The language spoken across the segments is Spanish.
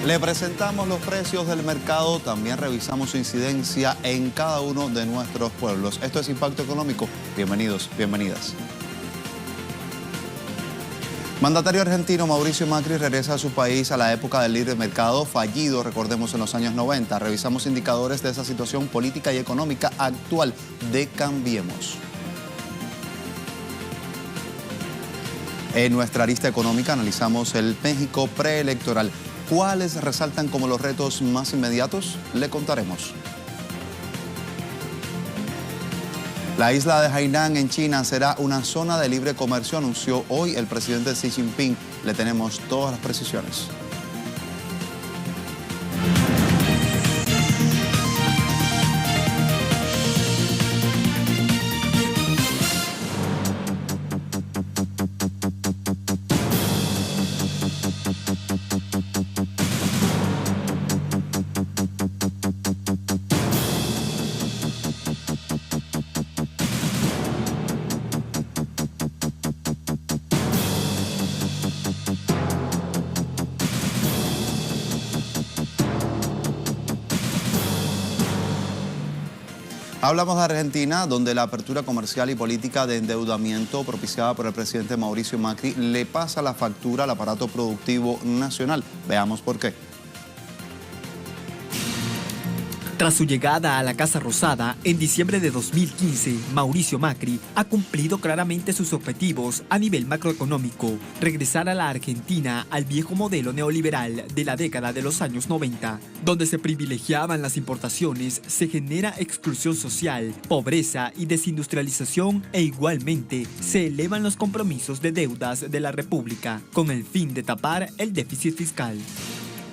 Le presentamos los precios del mercado, también revisamos su incidencia en cada uno de nuestros pueblos. Esto es Impacto Económico. Bienvenidos, bienvenidas. Mandatario argentino Mauricio Macri regresa a su país a la época del libre mercado fallido, recordemos, en los años 90. Revisamos indicadores de esa situación política y económica actual de Cambiemos. En nuestra arista económica analizamos el México preelectoral. ¿Cuáles resaltan como los retos más inmediatos? Le contaremos. La isla de Hainan en China será una zona de libre comercio, anunció hoy el presidente Xi Jinping. Le tenemos todas las precisiones. Hablamos de Argentina, donde la apertura comercial y política de endeudamiento propiciada por el presidente Mauricio Macri le pasa la factura al aparato productivo nacional. Veamos por qué. Tras su llegada a la Casa Rosada en diciembre de 2015, Mauricio Macri ha cumplido claramente sus objetivos a nivel macroeconómico: regresar a la Argentina al viejo modelo neoliberal de la década de los años 90, donde se privilegiaban las importaciones, se genera exclusión social, pobreza y desindustrialización, e igualmente se elevan los compromisos de deudas de la República con el fin de tapar el déficit fiscal.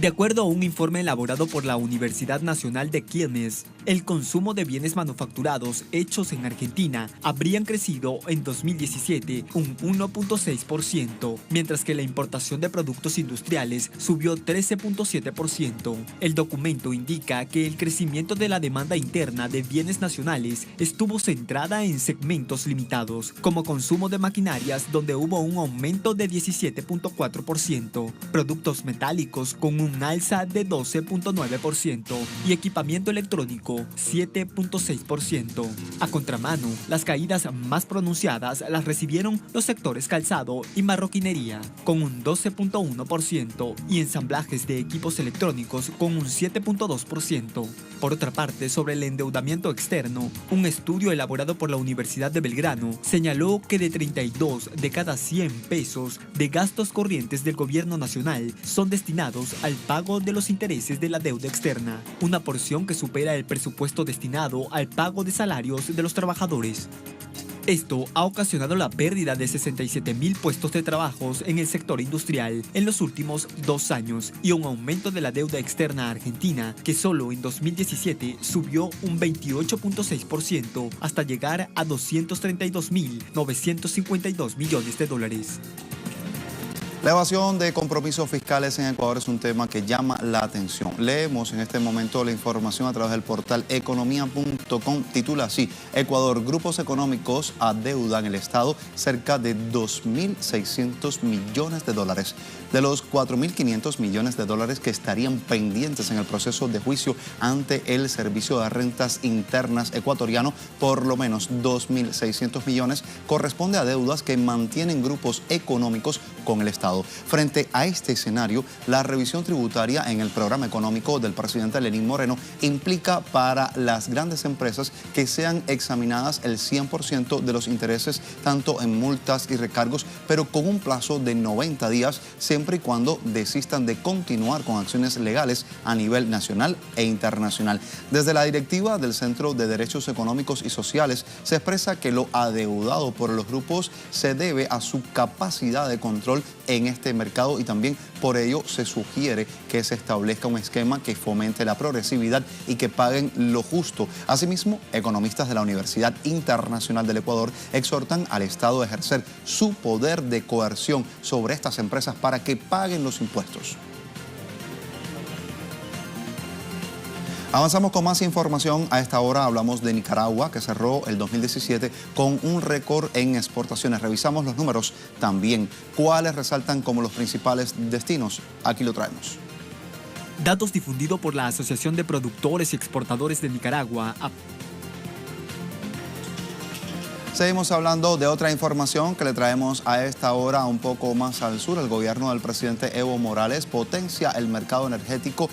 De acuerdo a un informe elaborado por la Universidad Nacional de Quilmes, el consumo de bienes manufacturados hechos en Argentina habrían crecido en 2017 un 1.6%, mientras que la importación de productos industriales subió 13.7%. El documento indica que el crecimiento de la demanda interna de bienes nacionales estuvo centrada en segmentos limitados, como consumo de maquinarias, donde hubo un aumento de 17.4%, productos metálicos con un alza de 12.9% y equipamiento electrónico 7.6%. A contramano, las caídas más pronunciadas las recibieron los sectores calzado y marroquinería, con un 12.1%, y ensamblajes de equipos electrónicos con un 7.2%. Por otra parte, sobre el endeudamiento externo, un estudio elaborado por la Universidad de Belgrano señaló que de 32 de cada 100 pesos de gastos corrientes del gobierno nacional son destinados al pago de los intereses de la deuda externa, una porción que supera el presupuesto destinado al pago de salarios de los trabajadores. Esto ha ocasionado la pérdida de 67.000 puestos de trabajo en el sector industrial en los últimos 2 años y un aumento de la deuda externa argentina que solo en 2017 subió un 28.6% hasta llegar a 232.952 millones de dólares. La evasión de compromisos fiscales en Ecuador es un tema que llama la atención. Leemos en este momento la información a través del portal economía.com. Titula así: Ecuador, grupos económicos adeudan el Estado cerca de 2.600 millones de dólares. De los 4.500 millones de dólares que estarían pendientes en el proceso de juicio ante el Servicio de Rentas Internas ecuatoriano, por lo menos 2.600 millones corresponde a deudas que mantienen grupos económicos con el Estado. Frente a este escenario, la revisión tributaria en el programa económico del presidente Lenín Moreno implica para las grandes empresas que sean examinadas el 100% de los intereses, tanto en multas y recargos, pero con un plazo de 90 días, siempre y cuando desistan de continuar con acciones legales a nivel nacional e internacional. Desde la directiva del Centro de Derechos Económicos y Sociales se expresa que lo adeudado por los grupos se debe a su capacidad de control en este mercado, y también por ello se sugiere que se establezca un esquema que fomente la progresividad y que paguen lo justo. Asimismo, economistas de la Universidad Internacional del Ecuador exhortan al Estado a ejercer su poder de coerción sobre estas empresas para que paguen los impuestos. Avanzamos con más información. A esta hora hablamos de Nicaragua, que cerró el 2017 con un récord en exportaciones. Revisamos los números también. ¿Cuáles resaltan como los principales destinos? Aquí lo traemos. Datos difundidos por la Asociación de Productores y Exportadores de Nicaragua. Seguimos hablando de otra información que le traemos a esta hora un poco más al sur. El gobierno del presidente Evo Morales potencia el mercado energético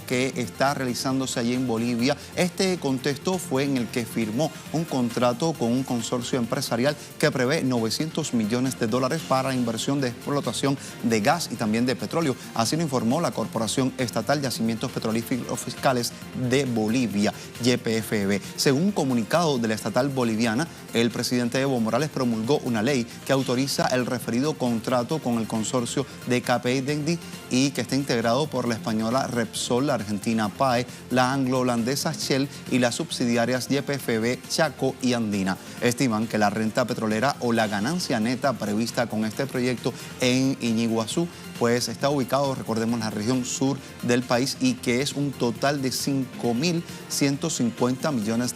que está realizándose allí en Bolivia. Este contexto fue en el que firmó un contrato con un consorcio empresarial que prevé $900 millones para inversión de explotación de gas y también de petróleo. Así lo informó la Corporación Estatal de Yacimientos Petrolíferos Fiscales de Bolivia, YPFB. Según un comunicado de la estatal boliviana, el presidente Evo Morales promulgó una ley que autoriza el referido contrato con el consorcio de KPI Dendy y que está integrado por la española Repsol, la argentina PAE, la anglo-holandesa Shell y las subsidiarias YPFB, Chaco y Andina. Estiman que la renta petrolera o la ganancia neta prevista con este proyecto en Iñiguazú pues está ubicado, recordemos, en la región sur del país y que es un total de $5.150 millones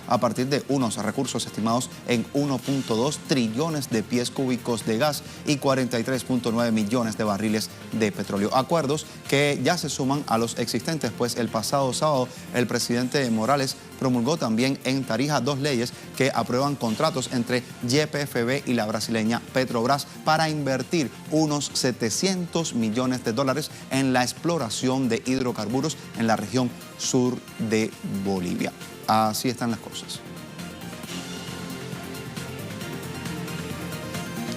a partir de unos recursos estimados en 1.2 trillones de pies cúbicos de gas y 43.9 millones de barriles de petróleo. Acuerdos que ya se suman a los existentes, pues el pasado sábado el presidente Morales promulgó también en Tarija 2 leyes que aprueban contratos entre YPFB y la brasileña Petrobras para invertir unos $700 millones en la exploración de hidrocarburos en la región sur de Bolivia. Así están las cosas.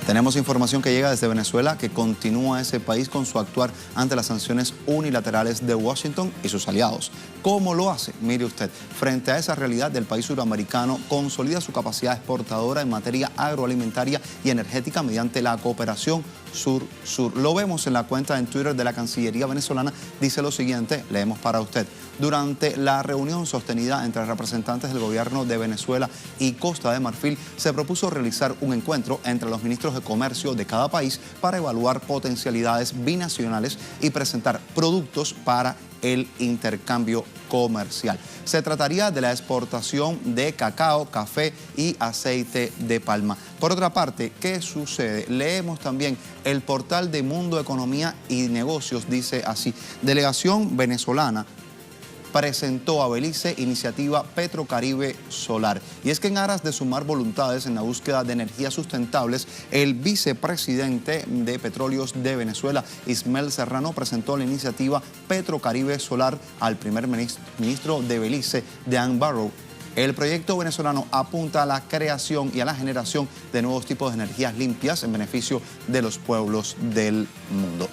Tenemos información que llega desde Venezuela que continúa ese país con su actuar ante las sanciones unilaterales de Washington y sus aliados. ¿Cómo lo hace? Mire usted, frente a esa realidad del país suramericano, consolida su capacidad exportadora en materia agroalimentaria y energética mediante la cooperación sur-sur. Lo vemos en la cuenta en Twitter de la Cancillería venezolana. Dice lo siguiente, leemos para usted. Durante la reunión sostenida entre representantes del gobierno de Venezuela y Costa de Marfil, se propuso realizar un encuentro entre los ministros de comercio de cada país para evaluar potencialidades binacionales y presentar productos para el intercambio comercial. Se trataría de la exportación de cacao, café y aceite de palma. Por otra parte, ¿qué sucede? Leemos también el portal de Mundo Economía y Negocios, dice así: delegación venezolana presentó a Belice iniciativa Petrocaribe Solar. Y es que en aras de sumar voluntades en la búsqueda de energías sustentables, el vicepresidente de Petróleos de Venezuela, Ismael Serrano, presentó la iniciativa Petrocaribe Solar al primer ministro de Belice, Dan Barrow. El proyecto venezolano apunta a la creación y a la generación de nuevos tipos de energías limpias en beneficio de los pueblos del mundo.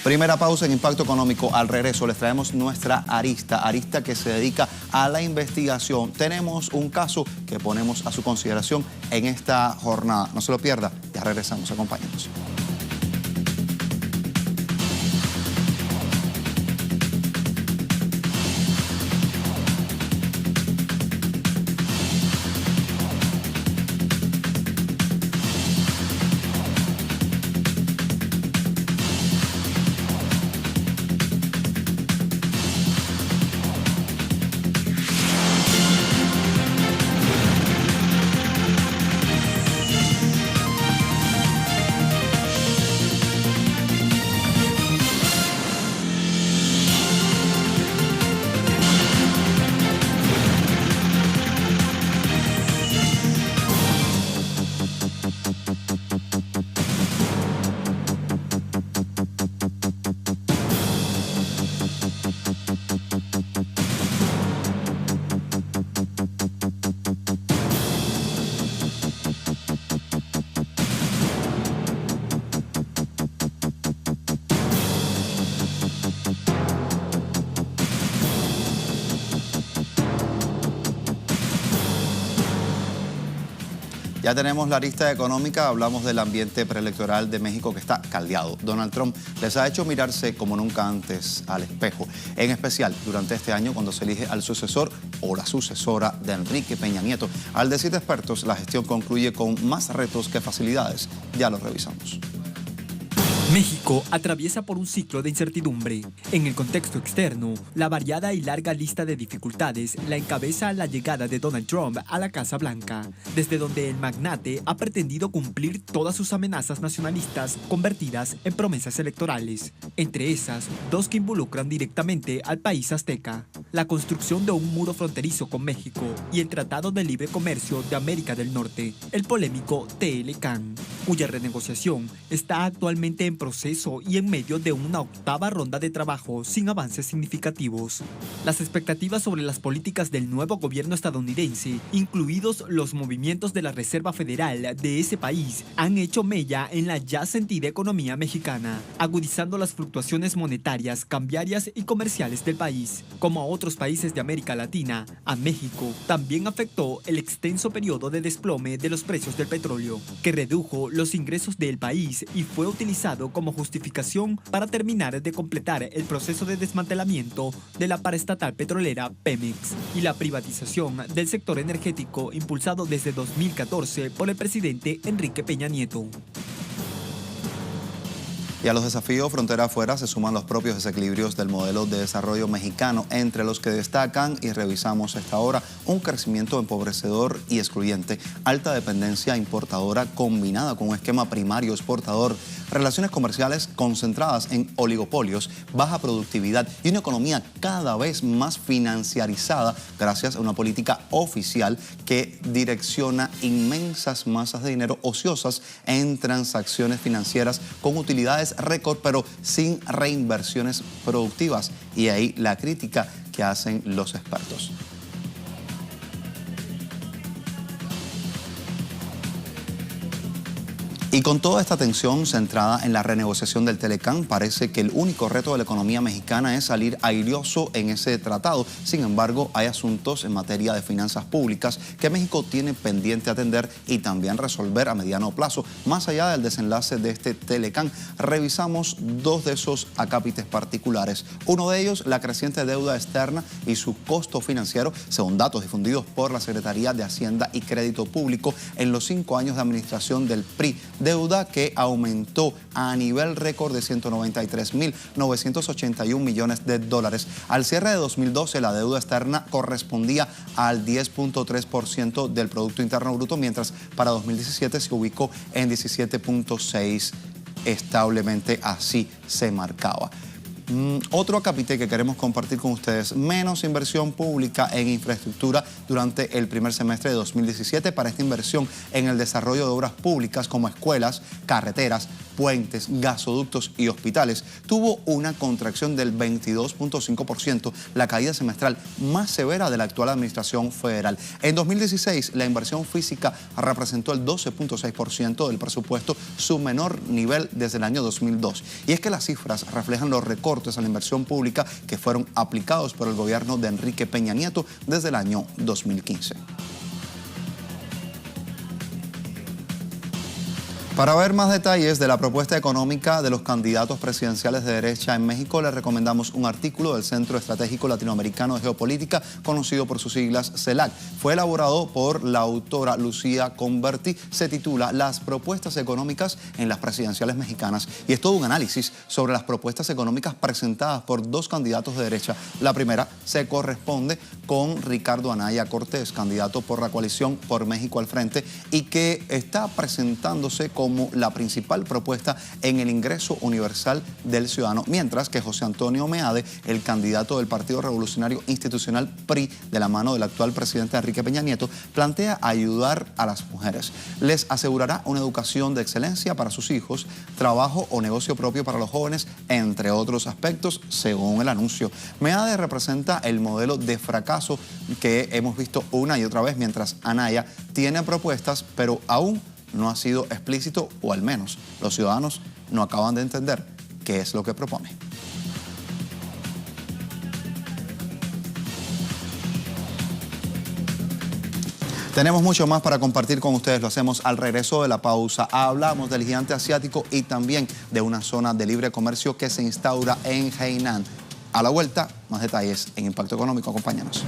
Primera pausa en Impacto Económico. Al regreso les traemos nuestra arista que se dedica a la investigación. Tenemos un caso que ponemos a su consideración en esta jornada. No se lo pierda, ya regresamos, acompáñenos. Ya tenemos la arista económica, hablamos del ambiente preelectoral de México que está caldeado. Donald Trump les ha hecho mirarse como nunca antes al espejo, en especial durante este año cuando se elige al sucesor o la sucesora de Enrique Peña Nieto. Al decir expertos, la gestión concluye con más retos que facilidades. Ya lo revisamos. México atraviesa por un ciclo de incertidumbre. En el contexto externo, la variada y larga lista de dificultades la encabeza la llegada de Donald Trump a la Casa Blanca, desde donde el magnate ha pretendido cumplir todas sus amenazas nacionalistas convertidas en promesas electorales, entre esas dos que involucran directamente al país azteca: la construcción de un muro fronterizo con México y el Tratado de Libre Comercio de América del Norte, el polémico TLCAN, cuya renegociación está actualmente en proceso y en medio de una octava ronda de trabajo sin avances significativos. Las expectativas sobre las políticas del nuevo gobierno estadounidense, incluidos los movimientos de la Reserva Federal de ese país, han hecho mella en la ya sentida economía mexicana, agudizando las fluctuaciones monetarias, cambiarias y comerciales del país. Como a otros países de América Latina, a México también afectó el extenso periodo de desplome de los precios del petróleo, que redujo los ingresos del país y fue utilizado como justificación para terminar de completar el proceso de desmantelamiento de la paraestatal petrolera Pemex y la privatización del sector energético impulsado desde 2014 por el presidente Enrique Peña Nieto. Y a los desafíos frontera afuera se suman los propios desequilibrios del modelo de desarrollo mexicano, entre los que destacan, y revisamos esta hora, un crecimiento empobrecedor y excluyente, alta dependencia importadora combinada con un esquema primario exportador, relaciones comerciales concentradas en oligopolios, baja productividad y una economía cada vez más financiarizada gracias a una política oficial que direcciona inmensas masas de dinero ociosas en transacciones financieras con utilidades récord, pero sin reinversiones productivas. Y ahí la crítica que hacen los expertos. Y con toda esta tensión centrada en la renegociación del TLCAN, parece que el único reto de la economía mexicana es salir airoso en ese tratado. Sin embargo, hay asuntos en materia de finanzas públicas que México tiene pendiente atender y también resolver a mediano plazo. Más allá del desenlace de este TLCAN, revisamos dos de esos acápites particulares. Uno de ellos, la creciente deuda externa y su costo financiero, según datos difundidos por la Secretaría de Hacienda y Crédito Público en los 5 años de administración del PRI. Deuda que aumentó a nivel récord de 193.981 millones de dólares. Al cierre de 2012, la deuda externa correspondía al 10.3% del Producto Interno Bruto, mientras para 2017 se ubicó en 17.6%. Establemente así se marcaba. Otro acápite que queremos compartir con ustedes: menos inversión pública en infraestructura durante el primer semestre de 2017. Para esta inversión en el desarrollo de obras públicas como escuelas, carreteras, puentes, gasoductos y hospitales, tuvo una contracción del 22.5%, la caída semestral más severa de la actual administración federal. En 2016, la inversión física representó el 12.6% del presupuesto, su menor nivel desde el año 2002. Y es que las cifras reflejan los recortes a la inversión pública que fueron aplicados por el gobierno de Enrique Peña Nieto desde el año 2015. Para ver más detalles de la propuesta económica de los candidatos presidenciales de derecha en México, les recomendamos un artículo del Centro Estratégico Latinoamericano de Geopolítica, conocido por sus siglas CELAC. Fue elaborado por la autora Lucía Converti. Se titula Las propuestas económicas en las presidenciales mexicanas, y es todo un análisis sobre las propuestas económicas presentadas por dos candidatos de derecha. La primera se corresponde con Ricardo Anaya Cortés, candidato por la coalición Por México al Frente, y que está presentándose como la principal propuesta en el ingreso universal del ciudadano, mientras que José Antonio Meade, el candidato del Partido Revolucionario Institucional PRI, de la mano del actual presidente Enrique Peña Nieto, plantea ayudar a las mujeres. Les asegurará una educación de excelencia para sus hijos, trabajo o negocio propio para los jóvenes, entre otros aspectos, según el anuncio. Meade representa el modelo de fracaso que hemos visto una y otra vez, mientras Anaya tiene propuestas, pero aún no ha sido explícito, o al menos los ciudadanos no acaban de entender qué es lo que propone. Tenemos mucho más para compartir con ustedes, lo hacemos al regreso de la pausa. Hablamos del gigante asiático y también de una zona de libre comercio que se instaura en Hainan. A la vuelta, más detalles en Impacto Económico. Acompáñanos.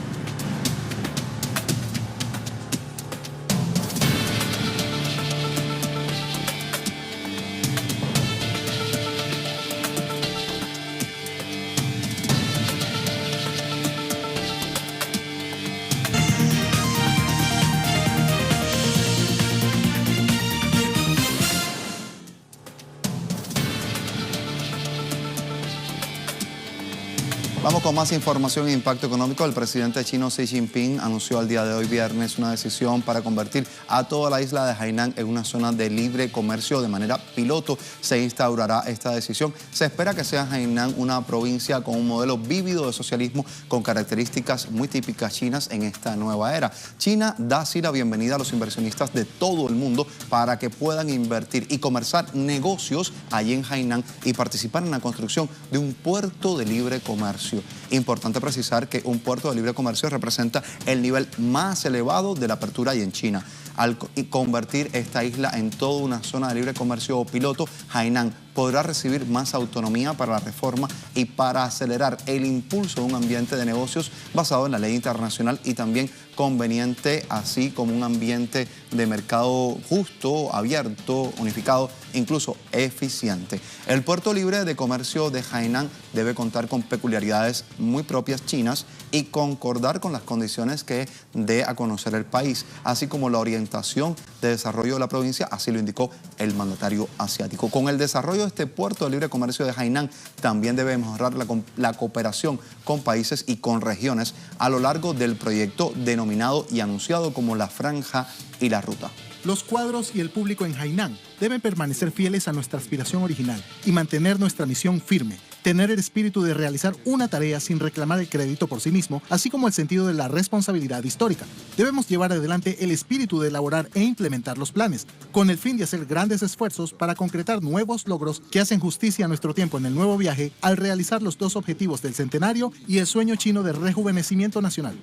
Vamos con más información e impacto económico. El presidente chino Xi Jinping anunció el día de hoy viernes una decisión para convertir a toda la isla de Hainan en una zona de libre comercio de manera piloto. Se instaurará esta decisión. Se espera que sea Hainan una provincia con un modelo vívido de socialismo con características muy típicas chinas en esta nueva era. China da así la bienvenida a los inversionistas de todo el mundo para que puedan invertir y comenzar negocios allí en Hainan y participar en la construcción de un puerto de libre comercio. Importante precisar que un puerto de libre comercio representa el nivel más elevado de la apertura ahí en China. Al convertir esta isla en toda una zona de libre comercio o piloto, Hainan podrá recibir más autonomía para la reforma y para acelerar el impulso de un ambiente de negocios basado en la ley internacional y también conveniente, así como un ambiente de mercado justo, abierto, unificado, incluso eficiente. El puerto libre de comercio de Hainan debe contar con peculiaridades muy propias chinas y concordar con las condiciones que dé a conocer el país, así como la orientación de desarrollo de la provincia, así lo indicó el mandatario asiático. Con el desarrollo de este puerto de libre comercio de Hainan también debe mejorar la cooperación con países y con regiones a lo largo del proyecto denominado y anunciado como la Franja y la Ruta. Los cuadros y el público en Hainan deben permanecer fieles a nuestra aspiración original y mantener nuestra misión firme, tener el espíritu de realizar una tarea sin reclamar el crédito por sí mismo, así como el sentido de la responsabilidad histórica. Debemos llevar adelante el espíritu de elaborar e implementar los planes, con el fin de hacer grandes esfuerzos para concretar nuevos logros que hacen justicia a nuestro tiempo en el nuevo viaje al realizar los dos objetivos del centenario y el sueño chino de rejuvenecimiento nacional.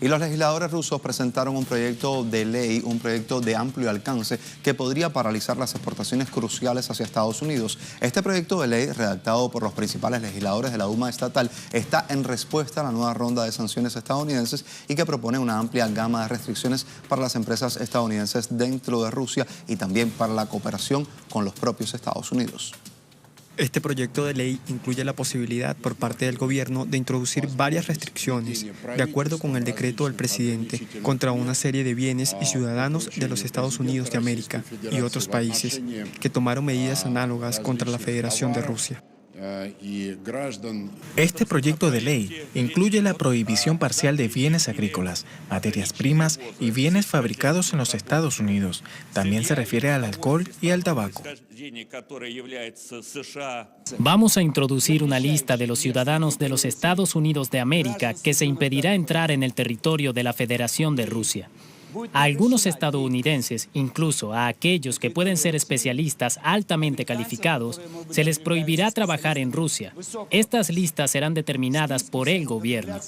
Y los legisladores rusos presentaron un proyecto de ley, un proyecto de amplio alcance que podría paralizar las exportaciones cruciales hacia Estados Unidos. Este proyecto de ley, redactado por los principales legisladores de la Duma estatal, está en respuesta a la nueva ronda de sanciones estadounidenses y que propone una amplia gama de restricciones para las empresas estadounidenses dentro de Rusia y también para la cooperación con los propios Estados Unidos. Este proyecto de ley incluye la posibilidad por parte del gobierno de introducir varias restricciones, de acuerdo con el decreto del presidente, contra una serie de bienes y ciudadanos de los Estados Unidos de América y otros países que tomaron medidas análogas contra la Federación de Rusia. Este proyecto de ley incluye la prohibición parcial de bienes agrícolas, materias primas y bienes fabricados en los Estados Unidos. También se refiere al alcohol y al tabaco. Vamos a introducir una lista de los ciudadanos de los Estados Unidos de América que se impedirá entrar en el territorio de la Federación de Rusia. A algunos estadounidenses, incluso a aquellos que pueden ser especialistas altamente calificados, se les prohibirá trabajar en Rusia. Estas listas serán determinadas por el gobierno.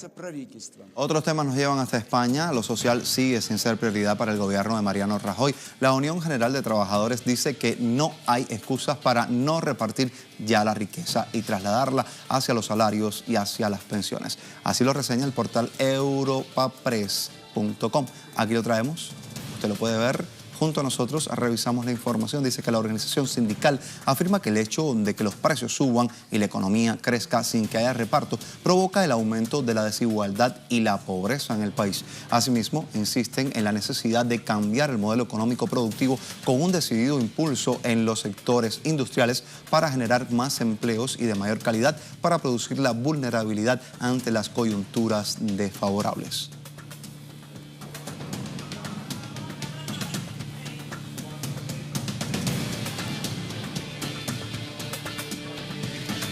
Otros temas nos llevan hasta España. Lo social sigue sin ser prioridad para el gobierno de Mariano Rajoy. La Unión General de Trabajadores dice que no hay excusas para no repartir ya la riqueza y trasladarla hacia los salarios y hacia las pensiones. Así lo reseña el portal europapress.com. Aquí lo traemos, usted lo puede ver junto a nosotros, revisamos la información. Dice que la organización sindical afirma que el hecho de que los precios suban y la economía crezca sin que haya reparto provoca el aumento de la desigualdad y la pobreza en el país. Asimismo, insisten en la necesidad de cambiar el modelo económico productivo con un decidido impulso en los sectores industriales para generar más empleos y de mayor calidad para producir la vulnerabilidad ante las coyunturas desfavorables.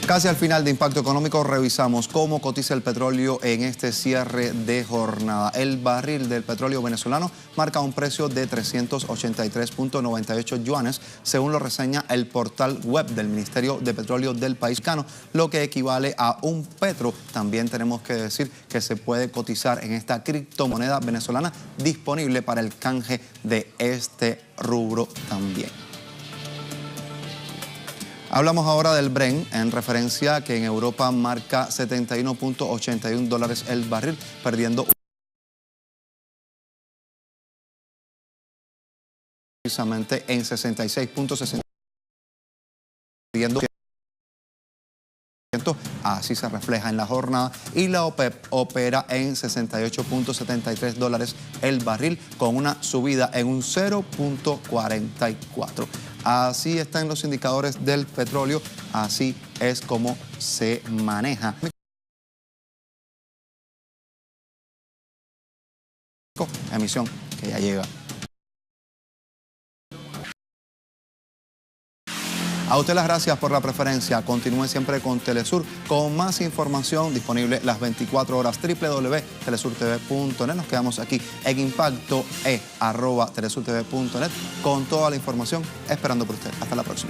Casi al final de Impacto Económico revisamos cómo cotiza el petróleo en este cierre de jornada. El barril del petróleo venezolano marca un precio de 383.98 yuanes, según lo reseña el portal web del Ministerio de Petróleo del país cano, lo que equivale a un petro. También tenemos que decir que se puede cotizar en esta criptomoneda venezolana disponible para el canje de este rubro también. Hablamos ahora del Brent, en referencia que en Europa marca $71.81 el barril, perdiendo precisamente en 66.60. Así se refleja en la jornada y la OPEP opera en $68.73 el barril con una subida en un 0.44. Así están los indicadores del petróleo, así es como se maneja. emisión que ya llega. A usted las gracias por la preferencia. Continúe siempre con Telesur con más información disponible las 24 horas. www.telesurtv.net. Nos quedamos aquí en Impacto @telesurtv.net con toda la información esperando por usted. Hasta la próxima.